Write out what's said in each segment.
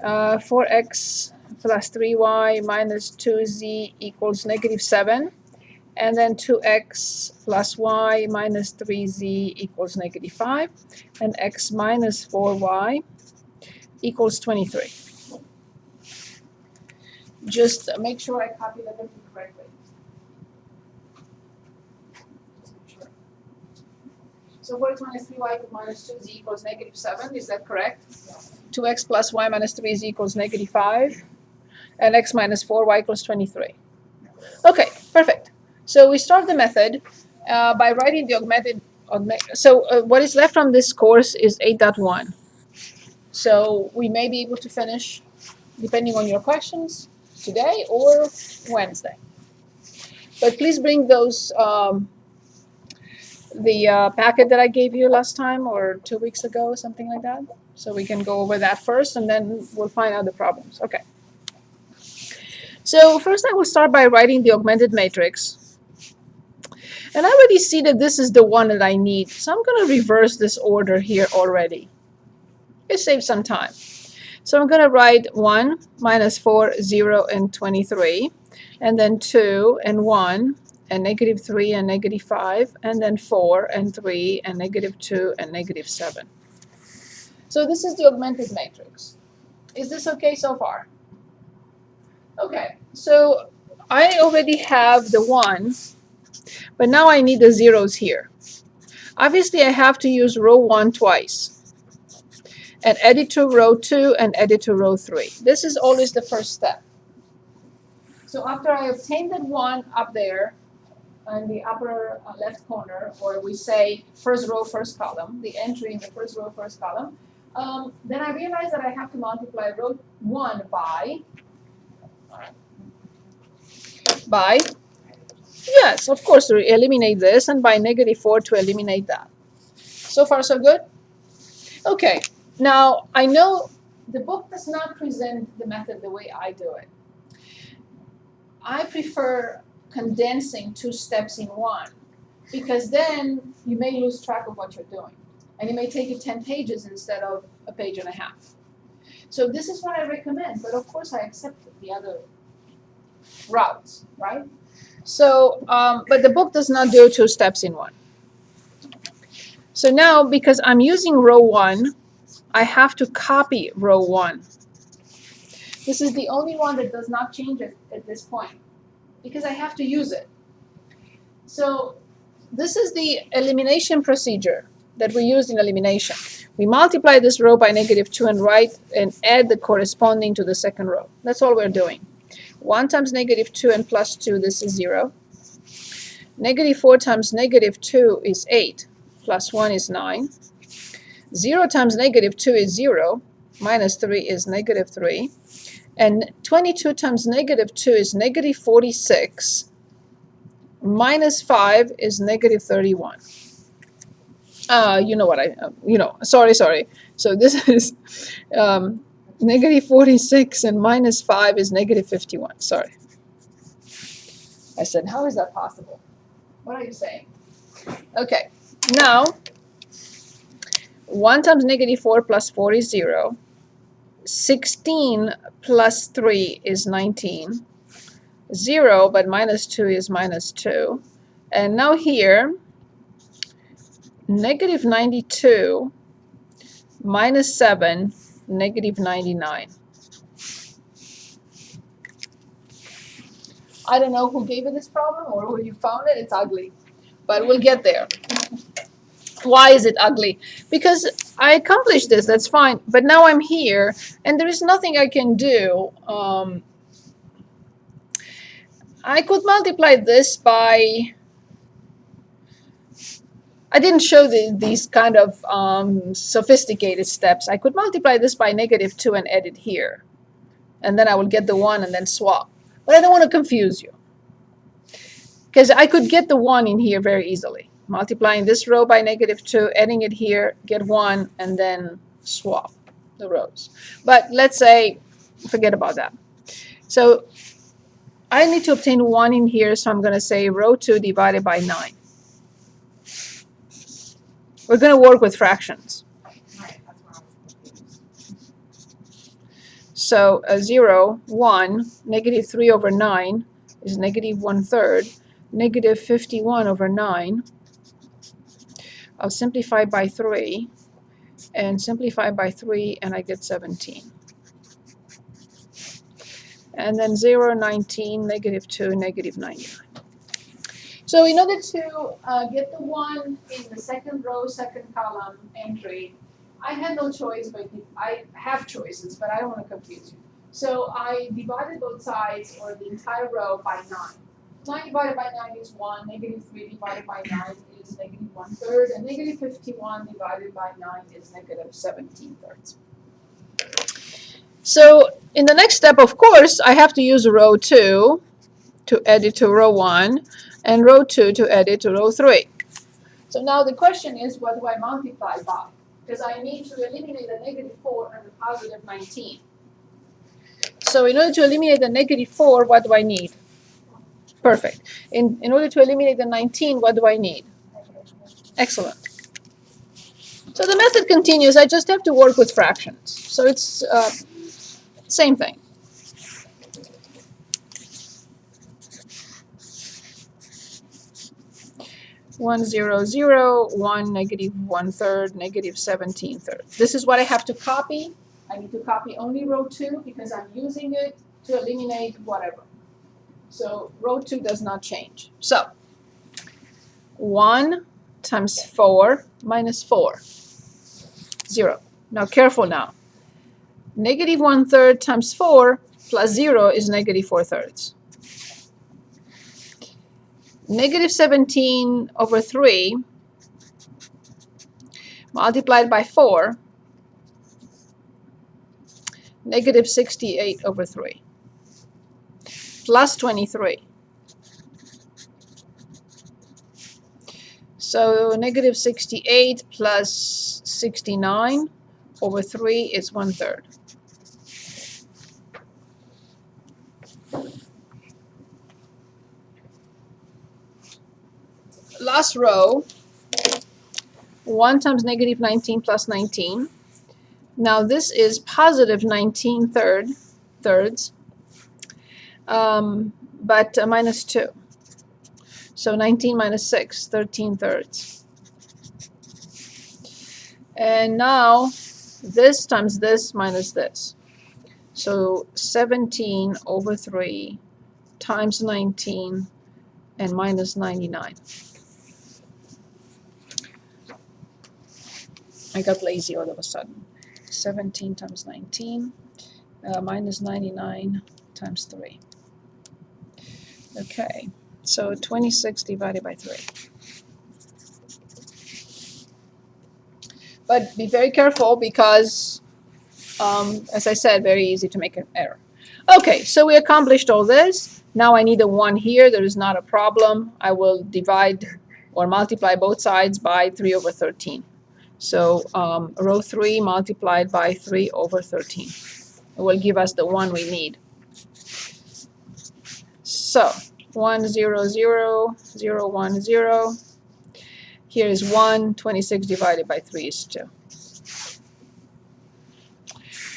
4x plus 3y minus 2z equals -7. And then 2x plus y minus 3z equals -5. And x minus 4y equals 23. Just make sure I copied everything correctly. So 4x minus 3y minus 2z equals -7. Is that correct? 2x plus y minus 3z equals -5. And x minus 4y equals 23. Okay, perfect. So we start the method by writing the augmented. So what is left from this course is 8.1. So we may be able to finish, depending on your questions, today or Wednesday. But please bring those, the packet that I gave you last time or 2 weeks ago, something like that. So we can go over that first and then we'll find out the problems. Okay. So first I will start by writing the augmented matrix. And I already see that this is the one that I need. So I'm going to reverse this order here already. It saves some time. So I'm going to write 1, minus 4, 0, and 23. And then 2 and 1, and -3 and -5. And then 4 and 3 and -2 and -7. So this is the augmented matrix. Is this okay so far? Okay. So I already have the 1. But now I need the zeros here. Obviously, I have to use row 1 twice. And add it to row 2 and add it to row 3. This is always the first step. So after I obtain that 1 up there in the upper left corner, or we say first row, first column, the entry in the first row, first column, then I realize that I have to multiply row 1 by yes, of course, to eliminate this, and by -4 to eliminate that. So far, so good? Okay, now I know the book does not present the method the way I do it. I prefer condensing 2 steps in one, because then you may lose track of what you're doing. And it may take you 10 pages instead of a page and a half. So this is what I recommend, but of course I accept the other routes, right? So, but the book does not do 2 steps in one. So now, because I'm using row 1, I have to copy row 1. This is the only one that does not change at this point, because I have to use it. So this is the elimination procedure that we used in elimination. We multiply this row by -2 and write and add the corresponding to the second row. That's all we're doing. 1 times -2 and plus 2, this is 0. -4 times -2 is 8, plus 1 is 9. 0 times -2 is 0, minus 3 is -3. And 22 times -2 is -46. Minus 5 is -31. You know what sorry. So this is -46 and minus 5 is -51. Sorry. I said, how is that possible? What are you saying? Okay, now 1 times -4 plus 4 is 0. 16 plus 3 is 19. 0, but minus 2 is -2. And now here, -92 minus 7, -99. I don't know who gave you this problem or who you found it. It's ugly, but we'll get there. Why is it ugly? Because I accomplished this, that's fine, but now I'm here and there is nothing I can do. I could multiply this by, I didn't show these kind of sophisticated steps. I could multiply this by -2 and add it here. And then I will get the 1 and then swap. But I don't want to confuse you, because I could get the 1 in here very easily. Multiplying this row by -2, adding it here, get 1, and then swap the rows. But let's say, forget about that. So I need to obtain 1 in here, so I'm going to say row 2 divided by 9. We're going to work with fractions. So 0, 1, negative 3 over 9 is negative 1/3. Negative 51 over 9. I'll simplify by 3 and simplify by 3 and I get 17. And then 0, 19, negative 2, negative 99. So in order to get the 1 in the second row, second column entry, I had no choice, but I have choices, but I don't want to confuse you. So I divided both sides, or the entire row, by 9. 9 divided by 9 is 1, negative 3 divided by 9 is negative 1/3, and negative 51 divided by 9 is negative 17/3. So in the next step, of course, I have to use row 2 to add it to row 1, and row 2 to add it to row 3. So now the question is, what do I multiply by? Because I need to eliminate the negative 4 and the positive 19. So in order to eliminate the negative 4, what do I need? Perfect. In order to eliminate the 19, what do I need? Excellent. So the method continues. I just have to work with fractions. So it's same thing. One, 0, 0, 1, negative 1/3, negative 17/3. This is what I have to copy. I need to copy only row 2 because I'm using it to eliminate whatever. So row 2 does not change. So 1 times 4 minus 4, 0. Now careful now. Negative 1/3 times 4 plus 0 is negative 4/3. Negative 17 over 3 multiplied by 4, negative 68 over 3, plus 23. So negative 68 plus 69 over 3 is 1/3. Last row, 1 times negative 19 plus 19. Now this is positive 19/3, but minus 2. So 19 minus 6, 13/3. And now this times this minus this. So 17 over 3 times 19 and minus 99. I got lazy all of a sudden. 17 times 19 minus 99 times 3. Okay, so 26 divided by 3. But be very careful because, as I said, very easy to make an error. Okay, so we accomplished all this. Now I need a 1 here. There is not a problem. I will divide or multiply both sides by 3 over 13. So row 3 multiplied by 3 over 13. It will give us the 1 we need. So 1, 0, 0, 0, 1, 0. Here is 1. 26 divided by 3 is 2.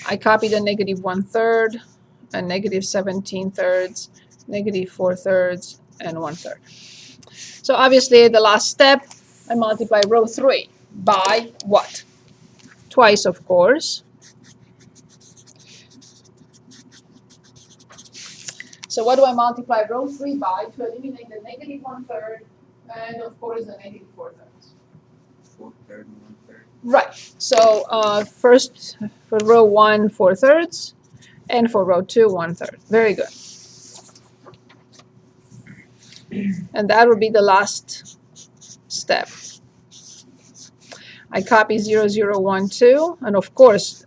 I copy the negative 1/3 and negative 17/3, negative 4/3, and 1/3. So obviously the last step, I multiply row 3 by what? Twice, of course. So what do I multiply row 3 by to eliminate the negative 1/3 and, of course, the negative 4/3? 4/3 and 1/3. Right. So first for row 1, 4/3, and for row 2, 1/3. Very good. And that would be the last step. I copy 0, 0, 1, 2, and of course,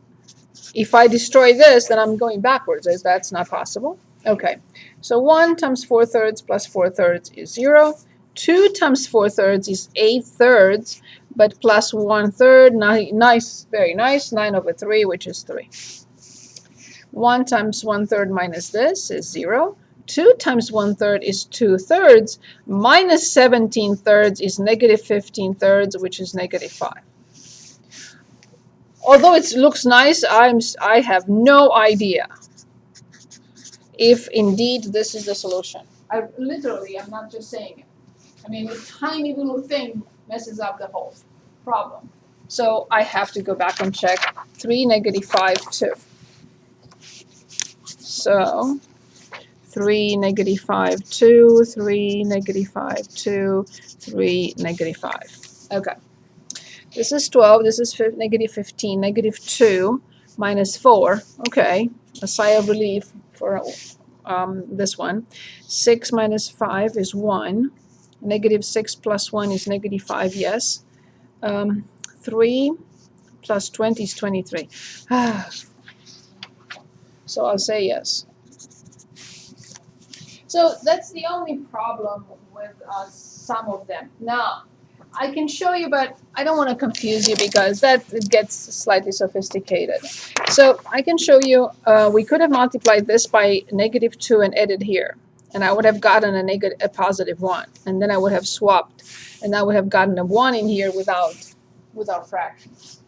if I destroy this, then I'm going backwards. That's not possible. Okay, so 1 times 4/3 plus 4/3 is 0. 2 times 4/3 is 8/3, but plus 1/3, nice, very nice, 9 over 3, which is 3. 1 times 1/3 minus this is 0. 2 times 1/3 is 2/3, minus 17/3 is negative 15/3, which is negative 5. although it looks nice, I have no idea if indeed this is the solution. I'm not just saying it. I mean, a tiny little thing messes up the whole problem. So I have to go back and check 3, negative 5, 2. So 3, negative 5, 2, 3, negative 5, 2, 3, negative 5. Okay. This is 12, this is negative 15, negative 2, minus 4. Okay, a sigh of relief for this one. 6 minus 5 is 1. Negative 6 plus 1 is negative 5, yes. 3 plus 20 is 23. So I'll say yes. So that's the only problem with some of them. Now, I can show you, but I don't want to confuse you because it gets slightly sophisticated. So I can show you, we could have multiplied this by negative 2 and added here. And I would have gotten a positive 1. And then I would have swapped. And I would have gotten a 1 in here without fractions.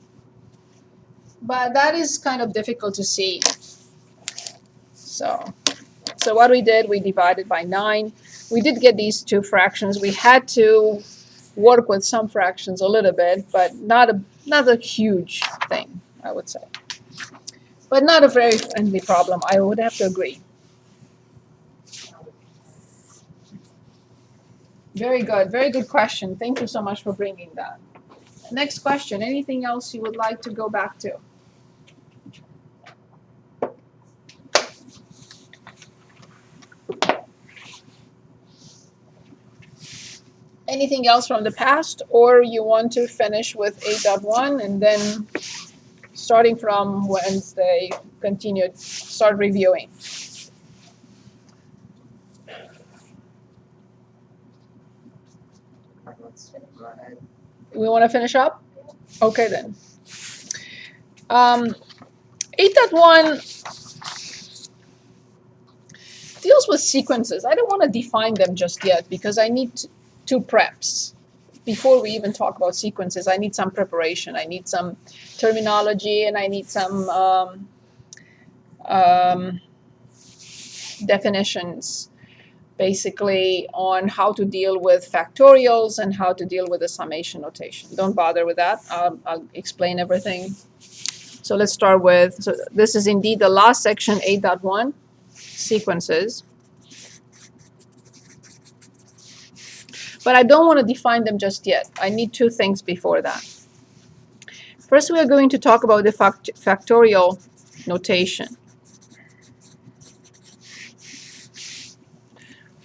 But that is kind of difficult to see. So what we did, we divided by 9. We did get these two fractions. We had to work with some fractions a little bit, but not a huge thing, I would say. But not a very friendly problem, I would have to agree. Very good question. Thank you so much for bringing that. Next question, anything else you would like to go back to? Anything else from the past, or you want to finish with 8.1 and then starting from Wednesday, start reviewing? Go ahead. We want to finish up? Okay then. 8.1 deals with sequences. I don't want to define them just yet because I need two preps. Before we even talk about sequences, I need some preparation. I need some terminology and I need some definitions, basically, on how to deal with factorials and how to deal with the summation notation. Don't bother with that. I'll explain everything. So let's start with, so this is indeed the last section, 8.1, sequences. But I don't want to define them just yet. I need two things before that. First, we are going to talk about the factorial notation.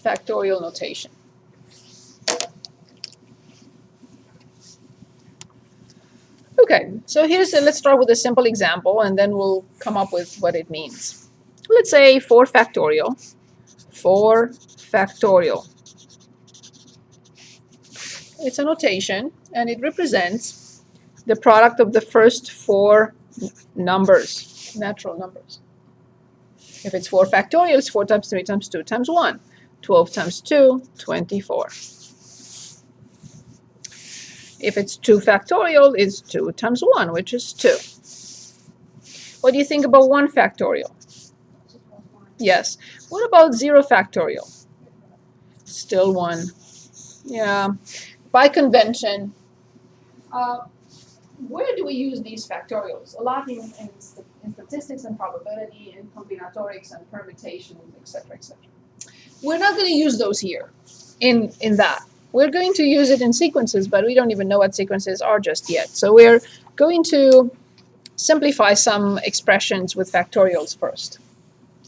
Factorial notation. Okay, so let's start with a simple example and then we'll come up with what it means. Let's say 4 factorial. 4 factorial. It's a notation and it represents the product of the first 4 numbers, natural numbers. If it's 4 factorial, it's 4 times 3 times 2 times 1. 12 times 2, 24. If it's 2 factorial, it's 2 times 1, which is 2. What do you think about 1 factorial? Yes. What about 0 factorial? Still 1. Yeah. By convention, where do we use these factorials? A lot in statistics and probability and combinatorics and permutations, etc., etc. We're not going to use those here in that. We're going to use it in sequences, but we don't even know what sequences are just yet. So we're going to simplify some expressions with factorials first,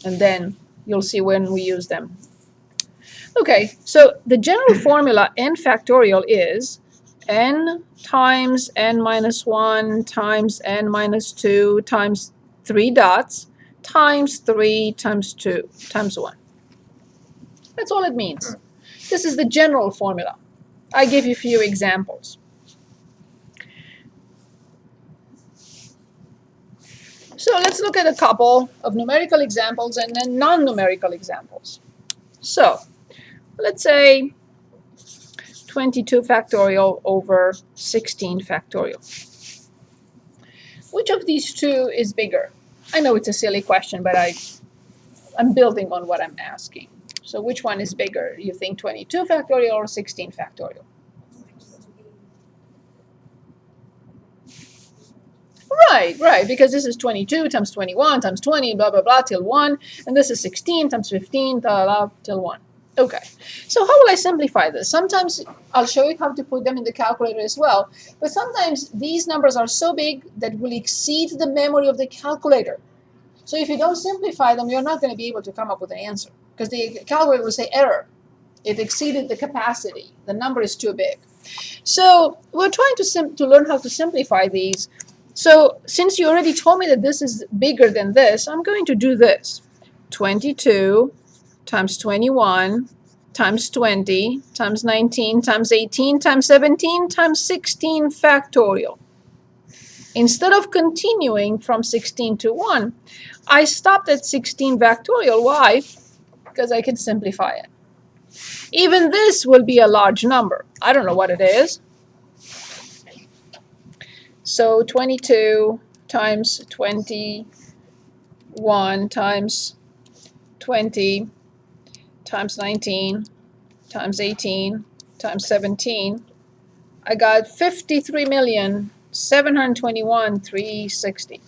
and then you'll see when we use them. Okay, so the general formula n factorial is n times n minus 1 times n minus 2 times 3 dots times 3 times 2 times 1. That's all it means. This is the general formula. I gave you a few examples. So let's look at a couple of numerical examples and then non-numerical examples. So let's say 22 factorial over 16 factorial. Which of these two is bigger? I know it's a silly question, but I'm building on what I'm asking. So which one is bigger? You think 22 factorial or 16 factorial? Right, because this is 22 times 21 times 20, blah, blah, blah, till 1. And this is 16 times 15, blah, blah, till 1. Okay, so how will I simplify this? Sometimes I'll show you how to put them in the calculator as well. But sometimes these numbers are so big that will exceed the memory of the calculator. So if you don't simplify them, you're not going to be able to come up with an answer. Because the calculator will say error. It exceeded the capacity. The number is too big. So we're trying to learn how to simplify these. So since you already told me that this is bigger than this, I'm going to do this. 22 times 21 times 20 times 19 times 18 times 17 times 16 factorial. Instead of continuing from 16 to 1, I stopped at 16 factorial. Why? Because I can simplify it. Even this will be a large number. I don't know what it is. So 22 times 21 times 20 times 19 times 18 times 17. I got 53,721,360.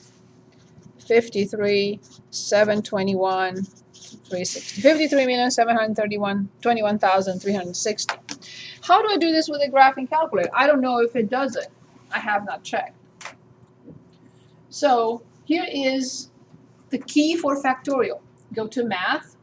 53,721,360. 53,721,360. How do I do this with a graphing calculator? I don't know if it does it. I have not checked. So here is the key for factorial. Go to math.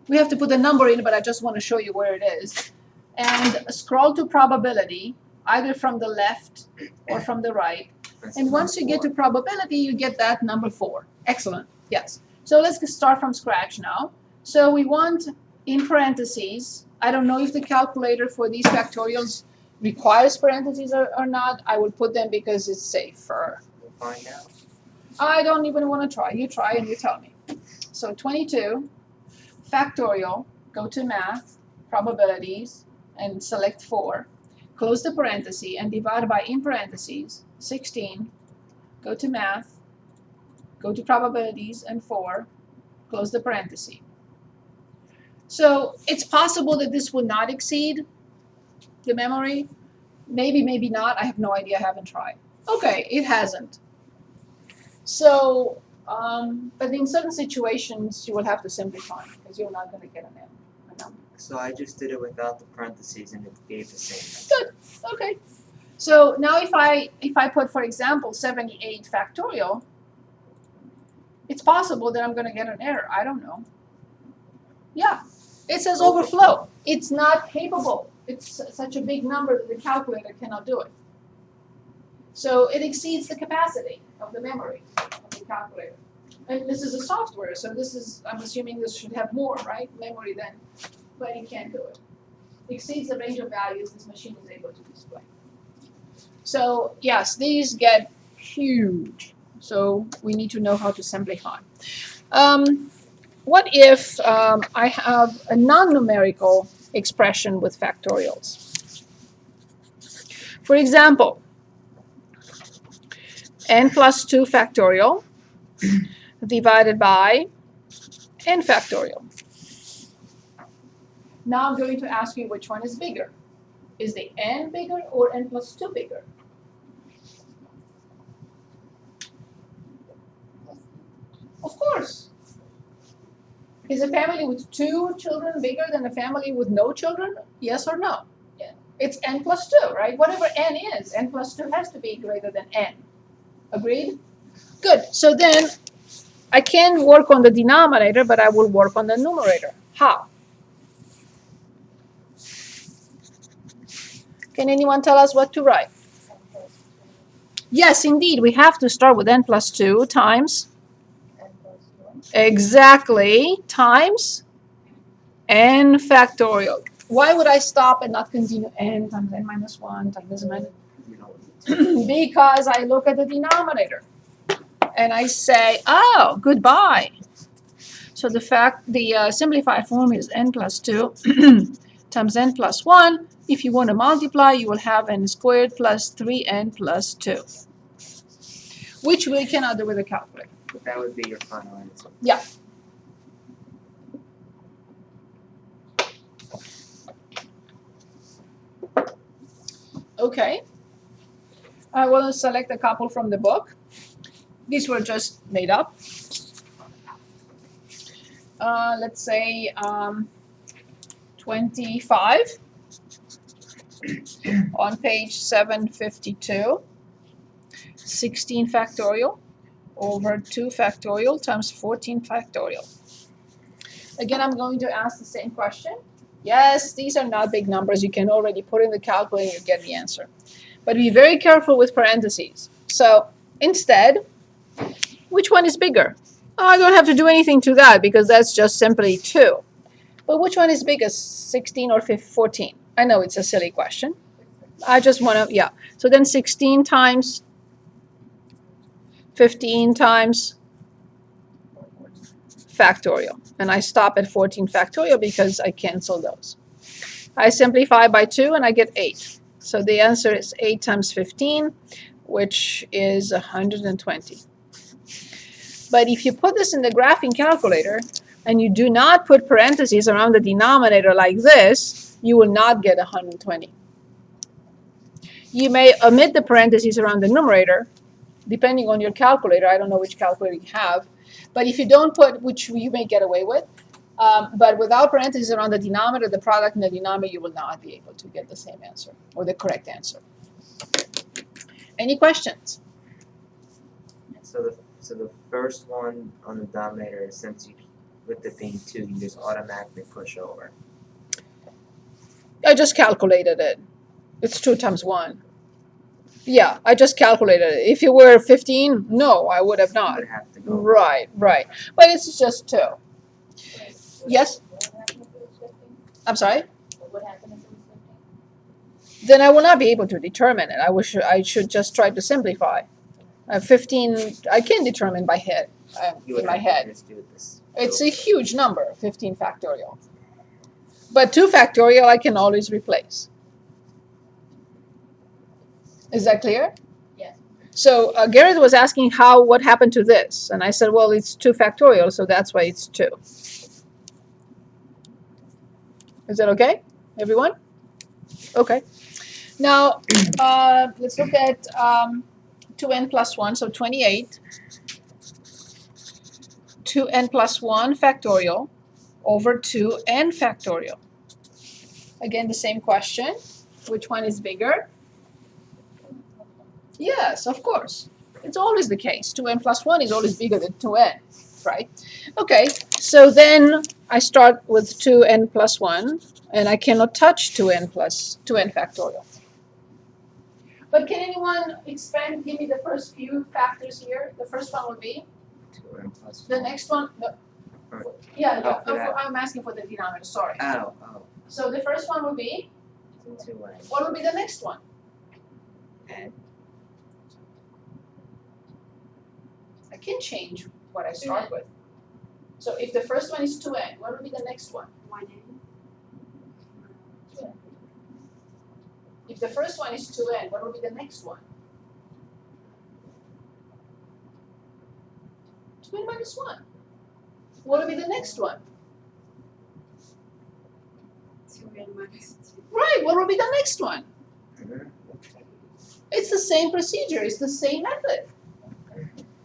We have to put the number in, but I just want to show you where it is. And scroll to probability, either from the left or from the right. And once you get to probability, you get that number 4. Excellent. Yes. So let's start from scratch now. So we want in parentheses. I don't know if the calculator for these factorials requires parentheses or not. I will put them because it's safer. We'll find out. I don't even want to try. You try and you tell me. So 22 factorial, go to math, probabilities, and select 4. Close the parenthesis and divide by in parentheses 16. Go to math, go to probabilities and 4. Close the parenthesis. So it's possible that this would not exceed the memory. Maybe, maybe not. I have no idea. I haven't tried. Okay, it hasn't. So, but in certain situations, you will have to simplify because you're not going to get a number. So I just did it without the parentheses and it gave the same. Good. Okay. So now if I put, for example, 78 factorial, it's possible that I'm going to get an error. I don't know. Yeah. It says overflow. It's not capable. It's such a big number that the calculator cannot do it. So it exceeds the capacity of the memory of the calculator. And this is a software, so this is, I'm assuming this should have more, right, memory than, but it can't do it. Exceeds the range of values this machine is able to display. So yes, these get huge. So we need to know how to simplify. What if I have a non-numerical expression with factorials? For example, n plus 2 factorial divided by n factorial. Now I'm going to ask you which one is bigger. Is the n bigger or n plus 2 bigger? Of course. Is a family with 2 children bigger than a family with no children? Yes or no? Yeah. It's n plus 2, right? Whatever n is, n plus 2 has to be greater than n. Agreed? Good. So then I can work on the denominator, but I will work on the numerator. How? Can anyone tell us what to write? Yes, indeed. We have to start with n plus 2 times. Exactly. Times n factorial. Why would I stop and not continue n times n minus 1 times n minus? Because I look at the denominator and I say, oh, goodbye. So the simplified form is n plus 2 times n plus 1. If you want to multiply, you will have n squared plus 3n plus 2. which we cannot do with a calculator. But that would be your final answer. Yeah. Okay. I will select a couple from the book. These were just made up. Let's say 25 on page 752. 16 factorial over 2 factorial times 14 factorial. Again, I'm going to ask the same question. Yes, these are not big numbers. You can already put in the calculator and you get the answer. But be very careful with parentheses. So instead, which one is bigger? Oh, I don't have to do anything to that because that's just simply 2. But which one is bigger, 16 or 14? I know it's a silly question. I just want to, yeah. So then 16 times 15 times factorial. And I stop at 14 factorial because I cancel those. I simplify by 2 and I get 8. So the answer is 8 times 15, which is 120. But if you put this in the graphing calculator and you do not put parentheses around the denominator like this, you will not get 120. You may omit the parentheses around the numerator, depending on your calculator. I don't know which calculator you have. But if you don't put, which you may get away with, but without parentheses around the denominator, the product and the denominator, you will not be able to get the same answer or the correct answer. Any questions? So the first one on the denominator, since you, with it being 2, you just automatically push over. I just calculated it. It's 2 times 1. Yeah, I just calculated it. If it were 15, no, I would have You not. would have to go. Right, right. But it's just 2. Yes? I'm sorry? What happened if it was 15? Then I will not be able to determine it. I should just try to simplify. 15, I can determine by head, You in would my have to head. just do this. It's a huge number, 15 factorial. But 2 factorial I can always replace. Is that clear? Yes. So Garrett was asking what happened to this? And I said, well, it's 2 factorial, so that's why it's 2. Is that okay, everyone? Okay. Now, let's look at 2n plus 1, so 28. 2n plus 1 factorial over 2n factorial. Again, the same question. Which one is bigger? Yes, of course. It's always the case. 2n plus 1 is always bigger than 2n, right? Okay, so then I start with 2n plus 1, and I cannot touch 2n factorial. But can anyone expand, give me the first few factors here? The first one would be? 2n plus The 1. next one? No. Or- Yeah, Oh, for that. I'm asking for the denominator, sorry. Oh. So the first one would be? 2n. What would be the next one? And I can change what I start with. So if the first one is 2n, what would be the next one? 1n. If the first one is 2n, what would be the next one? 2n minus 1. What would be the next one? 2n minus 2. Right, what would be the next one? Mhm. It's the same procedure, it's the same method.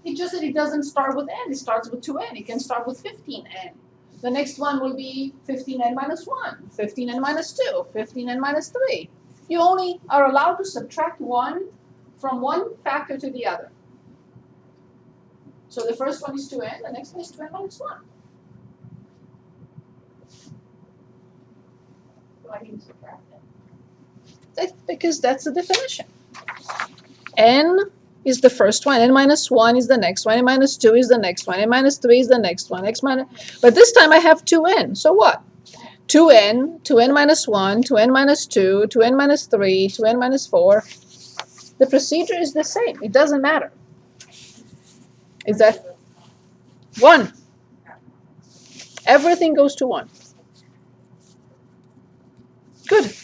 It's just that it doesn't start with n, it starts with 2n. It can start with 15n. The next one will be 15n minus 1, 15n minus 2, 15n minus 3. You only are allowed to subtract 1 from one factor to the other. So the first one is 2n, the next one is 2n minus 1. Why do you subtract it? That's because that's the definition. N is the first one, n minus 1 is the next one, n minus 2 is the next one, n minus 3 is the next one, x minus, but this time I have 2n, so what? 2n, 2n minus 1, 2n minus 2, 2n minus 3, 2n minus 4. The procedure is the same, it doesn't matter. Is that 1? Everything goes to 1. Good.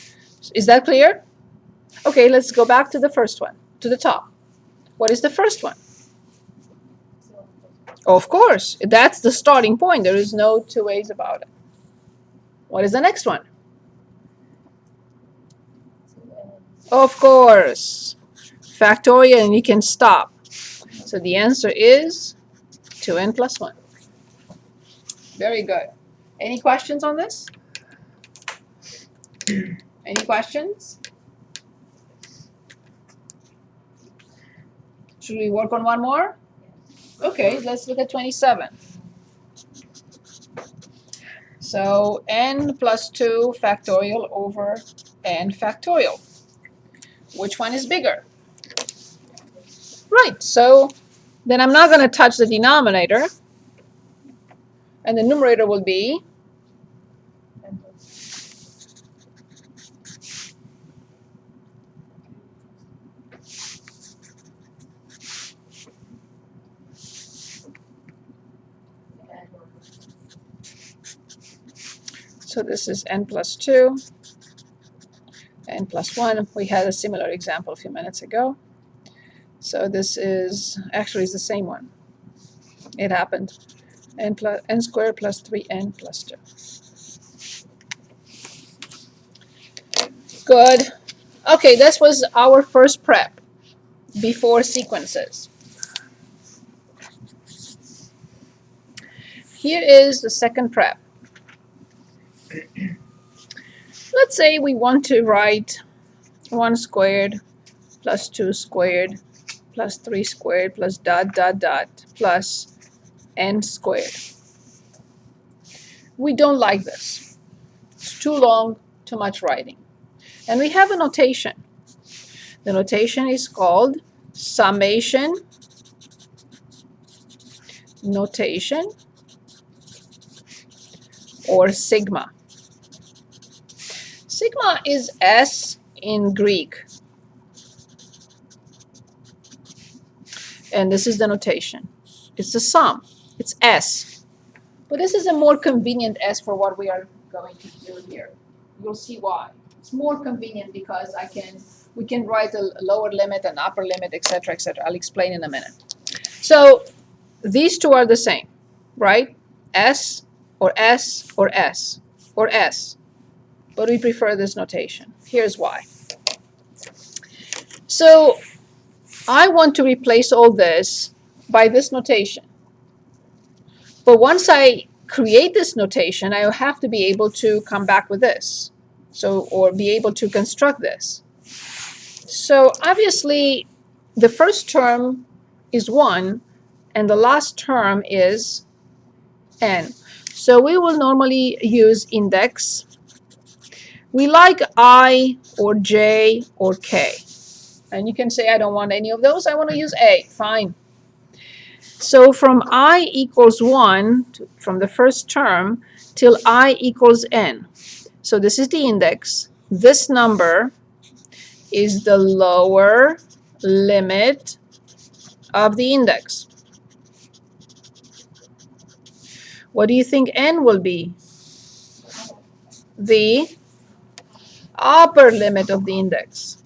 Is that clear? Okay, let's go back to the first one, to the top. What is the first one? Of course, that's the starting point. There is no two ways about it. What is the next one? Of course, factorial, and you can stop. So the answer is 2n plus 1. Very good. Any questions on this? Any questions? Should we work on one more? Okay, let's look at 27. So n plus 2 factorial over n factorial. Which one is bigger? Right, so then I'm not going to touch the denominator. And the numerator will be so this is n plus 2, n plus 1. We had a similar example a few minutes ago. So this is, actually it's the same one. It happened. N squared plus 3n plus 2. Good. Okay, this was our first prep before sequences. Here is the second prep. Let's say we want to write 1 squared plus 2 squared plus 3 squared plus dot dot dot plus n squared. We don't like this. It's too long, too much writing. And we have a notation. The notation is called summation notation or sigma. Sigma is S in Greek. And this is the notation. It's the sum. It's S. But this is a more convenient S for what we are going to do here. You'll see why. It's more convenient because we can write a lower limit, an upper limit, etc., etc. I'll explain in a minute. So these two are the same, right? S or S or S or S. But we prefer this notation. Here's why. So I want to replace all this by this notation. But once I create this notation, I will have to be able to come back with this. So, or be able to construct this. So obviously, the first term is 1, and the last term is n. So we will normally use index. We like I or J or K. And you can say, I don't want any of those. I want to use A. Fine. So from I equals 1, from the first term, till I equals n. So this is the index. This number is the lower limit of the index. What do you think n will be? The upper limit of the index.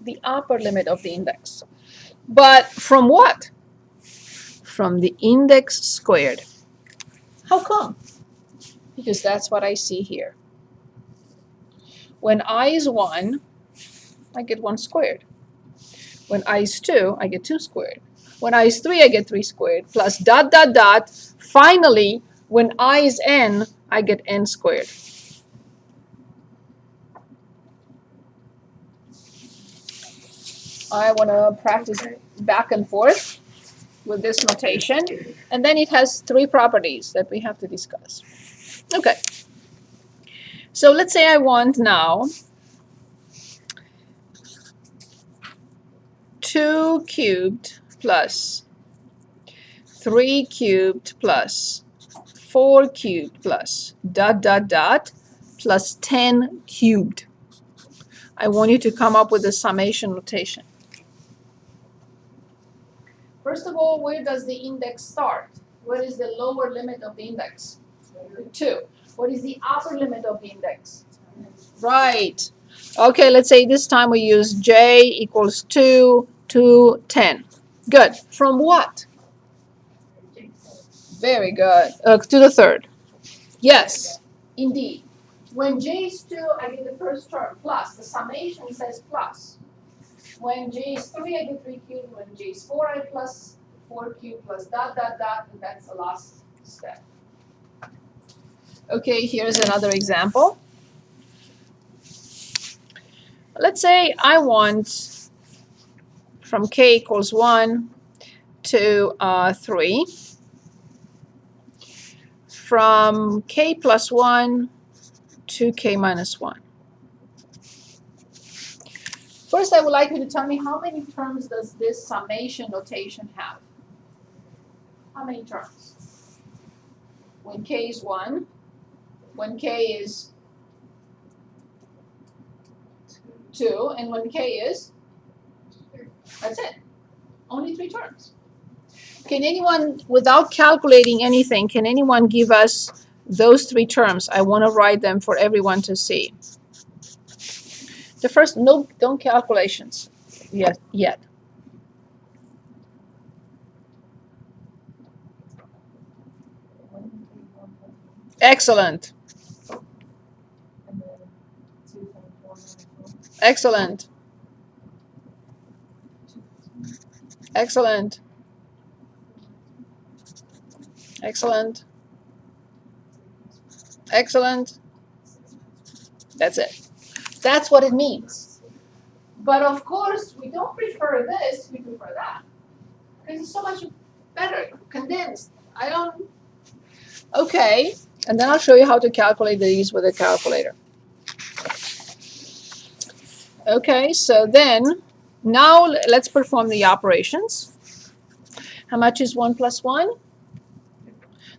The upper limit of the index. But from what? From the index squared. How come? Because that's what I see here. When I is 1, I get 1 squared. When I is 2, I get 2 squared. When I is 3, I get 3 squared. Plus dot, dot, dot. Finally, when I is n, I get n squared. I want to practice back and forth with this notation. And then it has 3 properties that we have to discuss. Okay. So let's say I want now 2 cubed plus 3 cubed plus 4 cubed plus dot, dot, dot plus 10 cubed. I want you to come up with a summation notation. First of all, where does the index start? What is the lower limit of the index? 2. What is the upper limit of the index? Right. Okay, let's say this time we use j equals 2 to 10. Good. From what? Very good. To the third. Yes, indeed. When j is 2, I get the first term, plus. The summation says plus. When j is 3, I get 3 cubed. When j is 4, I plus 4 cubed plus dot, dot, dot, and that's the last step. Okay, here's another example. Let's say I want from k equals 1 to 3, from k plus 1 to k minus 1. First, I would like you to tell me how many terms does this summation notation have? How many terms? When k is 1, when k is 2, and when k is? That's it. Only 3 terms. Can anyone, without calculating anything, can anyone give us those 3 terms? I want to write them for everyone to see. The first, no, don't calculations yet. Excellent. Excellent. Excellent. Excellent. Excellent. That's it. That's what it means. But of course, we don't prefer this, we prefer that. Because it's so much better, condensed. I don't. Okay, and then I'll show you how to calculate these with a calculator. Okay, so then, now let's perform the operations. How much is 1 plus 1?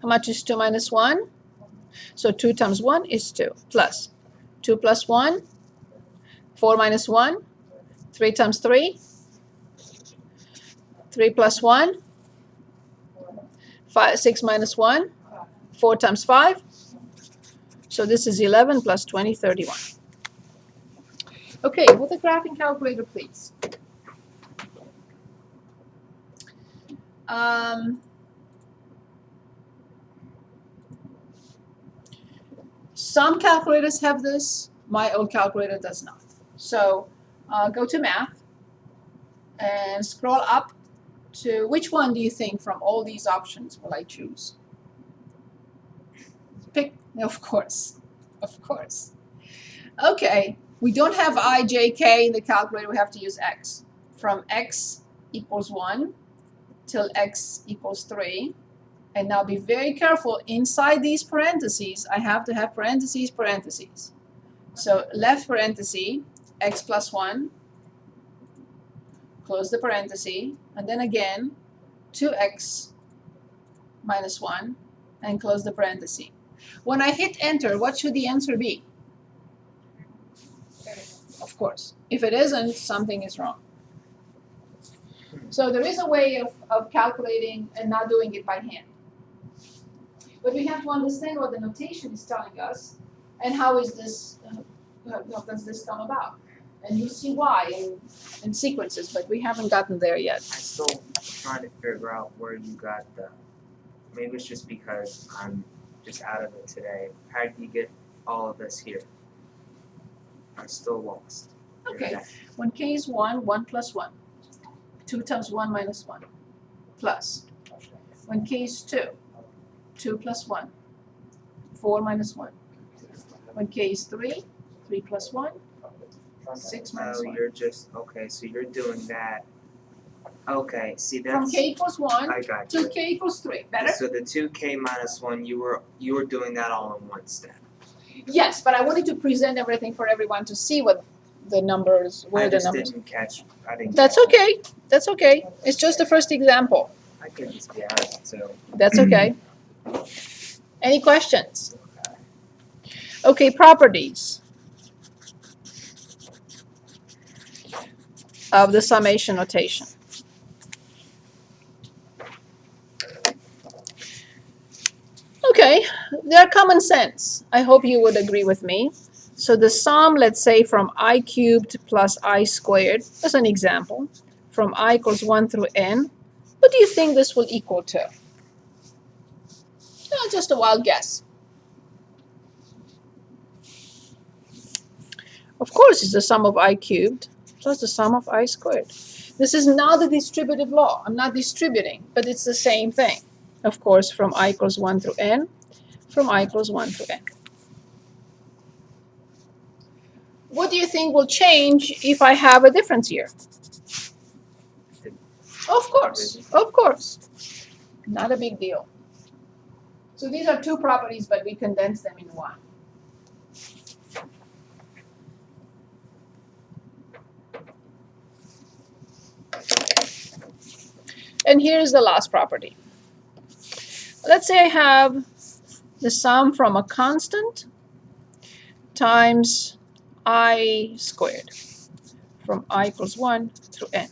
How much is 2 minus 1? So 2 times 1 is 2, plus 2 plus 1, 4 minus 1, 3 times 3, 3 plus 1, 6 minus 1, 4 times 5. So this is 11 plus 20, 31. Okay, with a graphing calculator, please. Some calculators have this. My old calculator does not. So go to math and scroll up to which one do you think from all these options will I choose? Pick, of course, of course. Okay, we don't have I, J, K in the calculator. We have to use X. From X equals 1 till X equals 3. And now be very careful. Inside these parentheses, I have to have parentheses, parentheses. So left parenthesis, X plus 1, close the parenthesis, and then again 2x minus 1, and close the parenthesis. When I hit enter, what should the answer be? Of course. If it isn't, something is wrong. So there is a way of calculating and not doing it by hand. But we have to understand what the notation is telling us and how is this, how does this come about? And you'll see why in sequences, but we haven't gotten there yet. I'm still trying to figure out where you got the. Maybe it's just because I'm just out of it today. How did you get all of this here? I'm still lost. Okay, when k is 1, 1 plus 1. 2 times 1 minus 1. Plus. When k is 2, 2 plus 1. 4 minus 1. When k is 3, 3 plus 1. 6 minus 1. You're just okay. So you're doing that. Okay, see that's. From k equals 1 I got to you. k equals 3. Better? So the 2k minus 1, you were doing that all in one step. Yes, but I wanted to present everything for everyone to see what the numbers, where the numbers. I didn't. That's catch okay. That's okay. It's just the first example. I could just be out of it too. That's okay. Any questions? Okay, properties of the summation notation. Okay, they're common sense. I hope you would agree with me. So the sum, let's say from I cubed plus I squared, as an example, from I equals 1 through n, what do you think this will equal to? Just a wild guess. Of course, it's the sum of I cubed plus the sum of I squared. This is not a distributive law. I'm not distributing, but it's the same thing. Of course, from I equals 1 through n, from I equals 1 through n. What do you think will change if I have a difference here? Of course. Not a big deal. So these are two properties, but we condense them in one. And here's the last property. Let's say I have the sum from a constant times I squared from I equals 1 through n.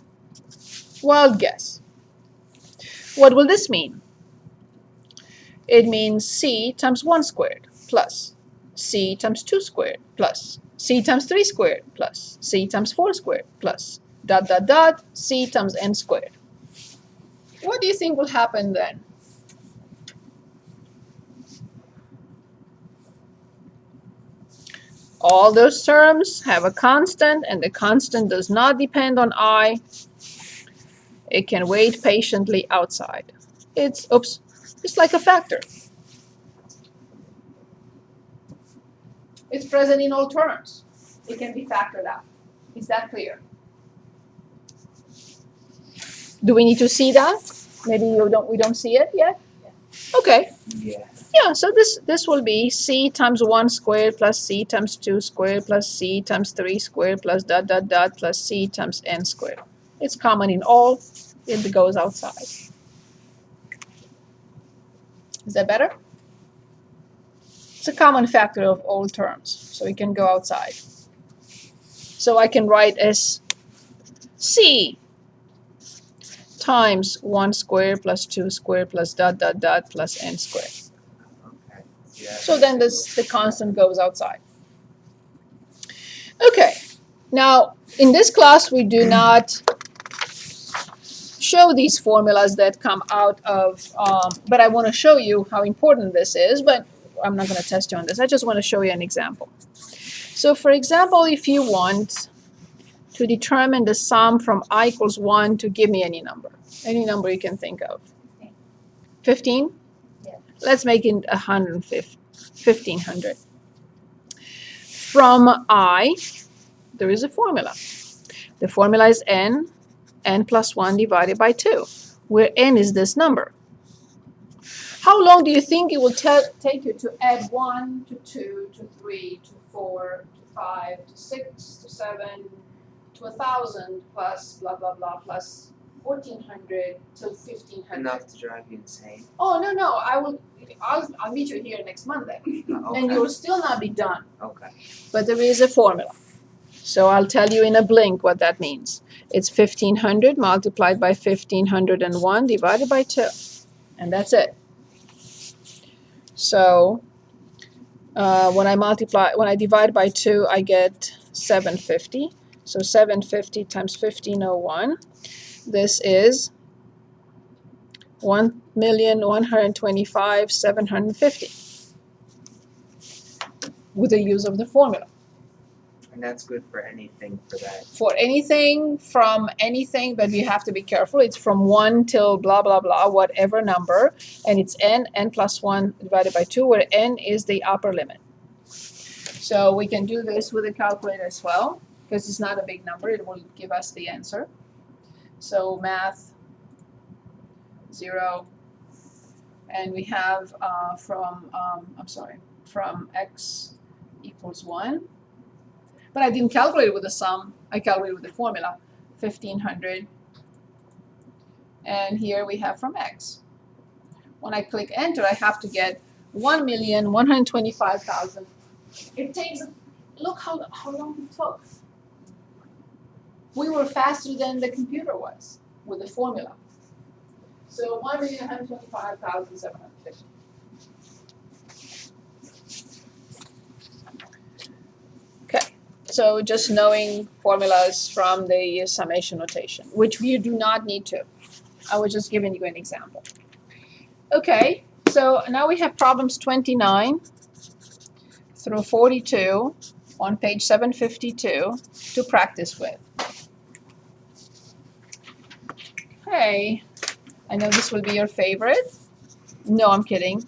Wild guess. What will this mean? It means c times 1 squared plus c times 2 squared plus c times 3 squared plus c times 4 squared plus ... c times n squared. What do you think will happen then? All those terms have a constant, and the constant does not depend on I. It can wait patiently outside. It's like a factor. It's present in all terms. It can be factored out. Is that clear? Do we need to see that? Maybe we don't see it yet? Okay. Yeah. Yeah, so this will be c times 1 squared plus c times 2 squared plus c times 3 squared plus ... plus c times n squared. It's common in all. It goes outside. Is that better? It's a common factor of all terms, so it can go outside. So I can write as c times 1 squared plus 2 squared plus ... plus n squared. Okay. Yeah. So then the constant goes outside. Okay, now in this class we do not show these formulas that come out of, but I want to show you how important this is, but I'm not going to test you on this. I just want to show you an example. So for example, if you want to determine the sum from I equals 1 to give me any number you can think of. 15? Yeah. Let's make it 1,500. From I, there is a formula. The formula is n plus 1 divided by 2, where n is this number. How long do you think it will take you to add 1 to 2 to 3 to 4 to 5 to 6 to 7 to 1,000 plus blah blah blah plus 1,400 till 1,500? Enough to drive you insane. Oh no! I'll meet you here next Monday, Okay. and you'll still not be done. Okay. But there is a formula, so I'll tell you in a blink what that means. It's 1,500 multiplied by 1,501 divided by 2, and that's it. So when I divide by 2, I get 750. So 750 times 1,501. This is 1,125,750 with the use of the formula. And that's good for anything for that. For anything from anything, but you have to be careful. It's from 1 till blah, blah, blah, whatever number. And it's n plus 1 divided by 2, where n is the upper limit. So we can do this with a calculator as well, because it's not a big number. It will give us the answer. So math 0. And we have from x equals 1. But I didn't calculate it with the sum. I calculated with the formula, 1,500. And here we have from x. When I click enter, I have to get 1,125,000. It takes, look how long it took. We were faster than the computer was with the formula. So 1,125,750. So just knowing formulas from the summation notation, which you do not need to. I was just giving you an example. Okay, so now we have problems 29 through 42 on page 752 to practice with. Hey, I know this will be your favorite. No, I'm kidding.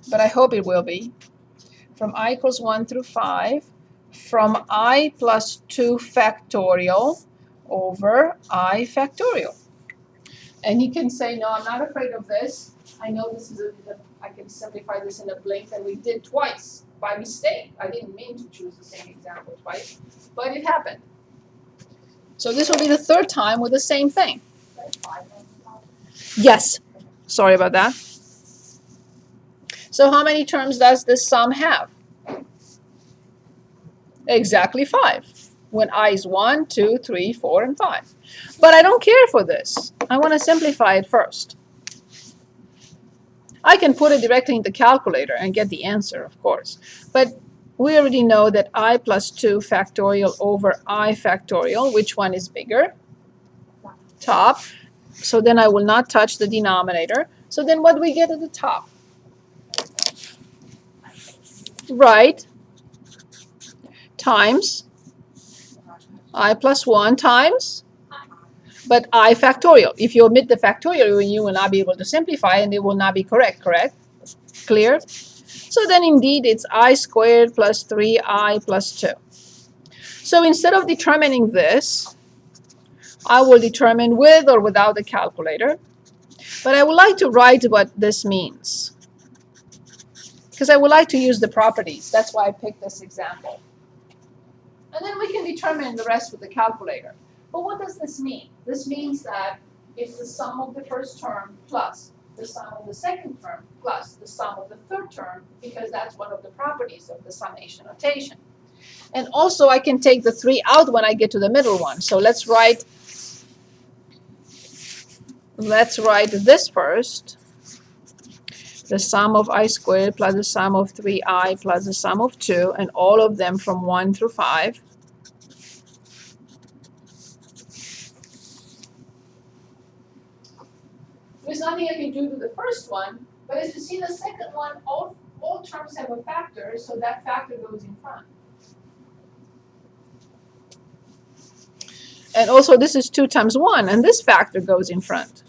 But I hope it will be. From I equals 1 through 5, from I plus 2 factorial over I factorial. And you can say, no, I'm not afraid of this. I know this is I can simplify this in a blink, and we did twice by mistake. I didn't mean to choose the same example twice, but it happened. So this will be the third time with the same thing. Yes. Sorry about that. So how many terms does this sum have? Exactly 5. When I is 1, 2, 3, 4, and 5. But I don't care for this. I want to simplify it first. I can put it directly in the calculator and get the answer, of course. But we already know that I plus 2 factorial over I factorial, which one is bigger? Top. So then I will not touch the denominator. So then what do we get at the top? Right. Times I plus 1 times, but I factorial. If you omit the factorial, you will not be able to simplify, and it will not be correct, correct? Clear? So then indeed it's I squared plus 3I plus 2. So instead of determining this, I will determine with or without the calculator. But I would like to write what this means, because I would like to use the properties. That's why I picked this example. And then we can determine the rest with the calculator. But what does this mean? This means that it's the sum of the first term plus the sum of the second term plus the sum of the third term, because that's one of the properties of the summation notation. And also I can take the 3 out when I get to the middle one. So let's write this first. The sum of I squared plus the sum of 3I plus the sum of 2, and all of them from 1 through 5. There's nothing I can do to the first one, but as you see the second one, all terms have a factor, so that factor goes in front. And also this is 2 times 1, and this factor goes in front.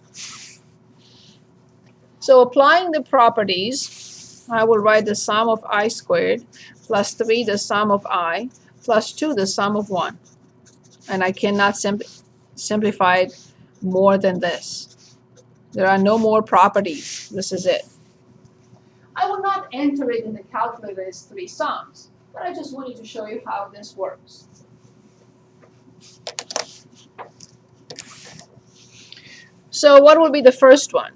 So applying the properties, I will write the sum of I squared plus 3 the sum of I plus 2 the sum of 1. And I cannot simplify it more than this. There are no more properties. This is it. I will not enter it in the calculator as 3 sums, but I just wanted to show you how this works. So what will be the first one?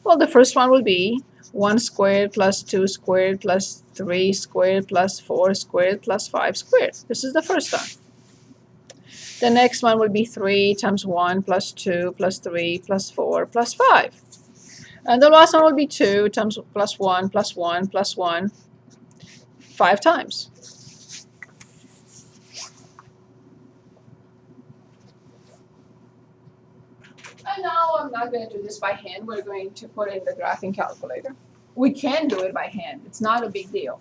Well, the first one will be 1 squared plus 2 squared plus 3 squared plus 4 squared plus 5 squared. This is the first one. The next one will be 3 times 1 plus 2 plus 3 plus 4 plus 5. And the last one will be 2 times plus 1 plus 1 plus 1 5 times. And now I'm not going to do this by hand. We're going to put in the graphing calculator. We can do it by hand. It's not a big deal.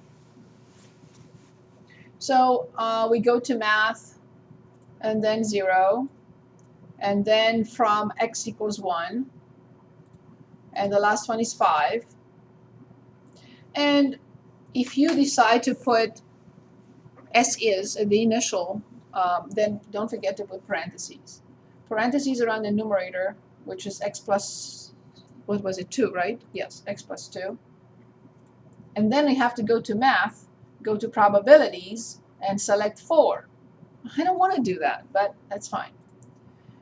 So we go to math, and then 0, and then from x equals 1, and the last one is 5. And if you decide to put S is the initial, then don't forget to put parentheses. Parentheses around the numerator, which is x plus, what was it, 2, right? Yes, x plus 2. And then we have to go to math, go to probabilities, and select 4. I don't want to do that, but that's fine.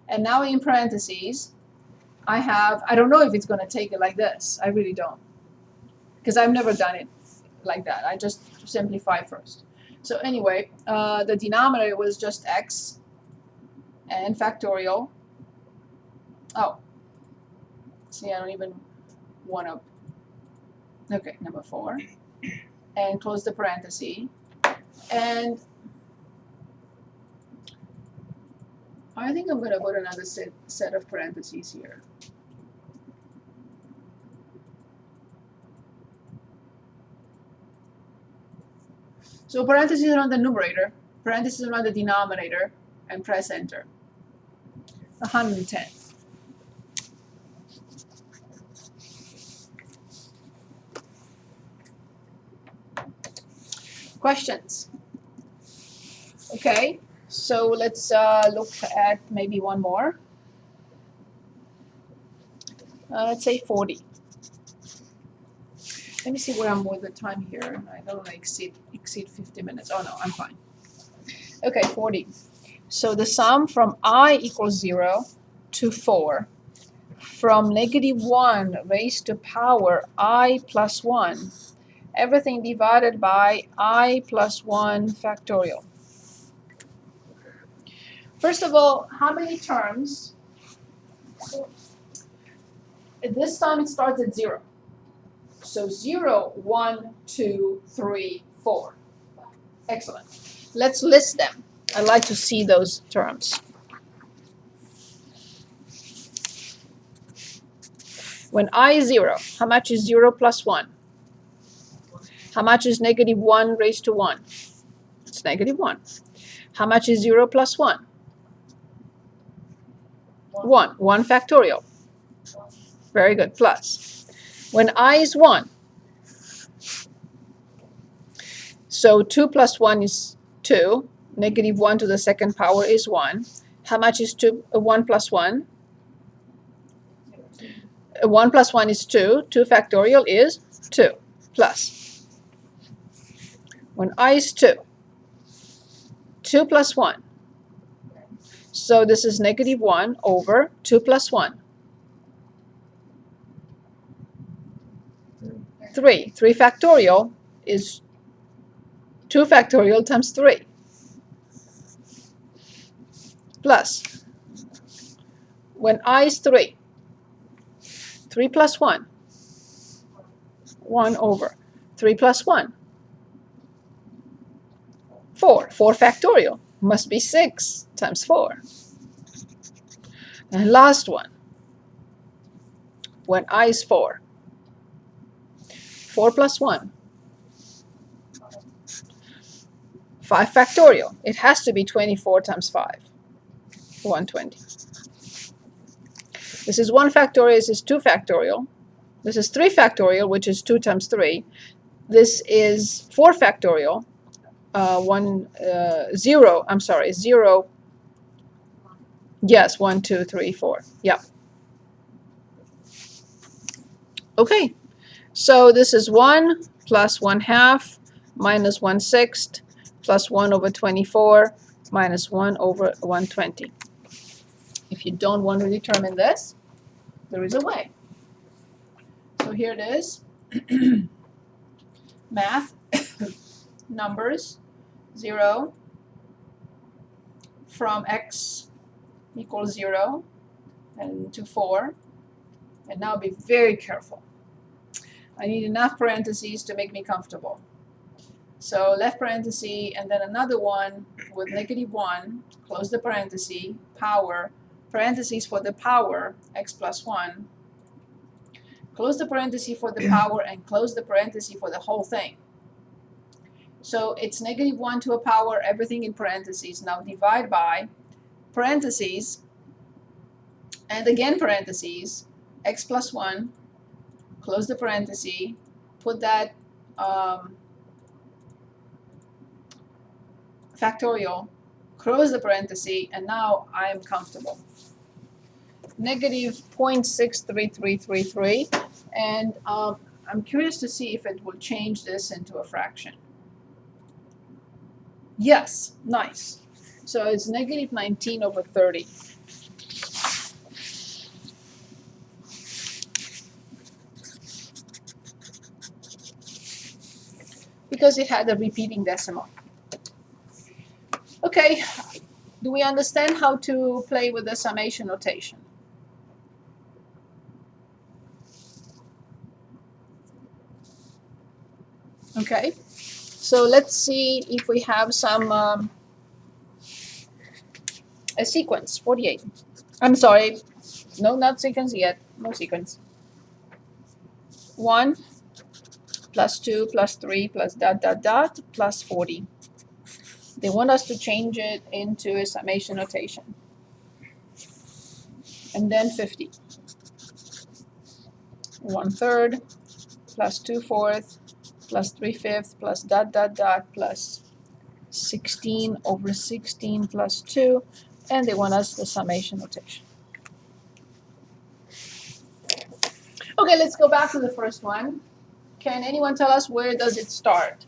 And now in parentheses, I don't know if it's going to take it like this. I really don't, because I've never done it like that. I just simplify first. So anyway, the denominator was just x and factorial. Oh, see, I don't even want to. Okay, number 4. And close the parenthesis. And I think I'm going to put another set of parentheses here. So parentheses are on the numerator, parentheses are on the denominator, and press enter. 110. Questions? Okay, so let's look at maybe one more. Let's say 40. Let me see where I'm with the time here. I don't want to exceed 50 minutes. Oh no, I'm fine. Okay, 40. So the sum from I equals 0 to 4 from -1 raised to power I plus 1, everything divided by I plus 1 factorial. First of all, how many terms? This time it starts at 0. So 0, 1, 2, 3, 4. Excellent. Let's list them. I'd like to see those terms. When I is 0, how much is 0 plus 1? How much is -1 raised to 1? It's -1. How much is 0 plus 1? 1. 1 factorial. Very good. Plus. When I is 1, so 2 plus 1 is 2. -1 to the second power is 1. How much is 1 plus 1? 1 plus 1 is 2. 2 factorial is 2. Plus. When I is 2, 2 plus 1. So this is -1 over 2 plus 1. 3. 3 factorial is 2 factorial times 3. Plus. When I is 3, 3 plus 1. 1 over 3 plus 1. 4. 4 factorial must be 6 times 4. And last one. When I is 4. 4 plus 1. 5 factorial. It has to be 24 times 5. 120. This is 1 factorial. This is 2 factorial. This is 3 factorial, which is 2 times 3. This is 4 factorial. 0. I'm sorry. 0. Yes, 1, 2, 3, 4. Yeah. Okay. So this is 1 plus 1/2 minus 1/6 plus 1 over 24 minus 1 over 120. If you don't want to determine this, there is a way. So here it is. Math, numbers, 0 from x equals 0 and to 4. And now be very careful. I need enough parentheses to make me comfortable. So left parenthesis and then another one with -1, close the parenthesis, power, parentheses for the power, x plus 1, close the parenthesis for the power and close the parenthesis for the whole thing. So it's -1 to a power, everything in parentheses. Now divide by parentheses and again parentheses, x plus 1, close the parenthesis, put that factorial, close the parenthesis, and now I am comfortable. -0.63333, and I'm curious to see if it will change this into a fraction. Yes, nice. So it's -19 over 30. Because it had a repeating decimal. Okay, do we understand how to play with the summation notation? Okay, So let's see if we have some a sequence. 48. I'm sorry. No, not sequence yet. No sequence. 1 plus 2 plus 3 plus dot dot dot plus 40. They want us to change it into a summation notation. And then 50. 1/3 plus 2/4 plus 3/5 plus dot dot dot plus 16 over 16 plus 2. And they want us the summation notation. Okay, let's go back to the first one. Can anyone tell us where does it start?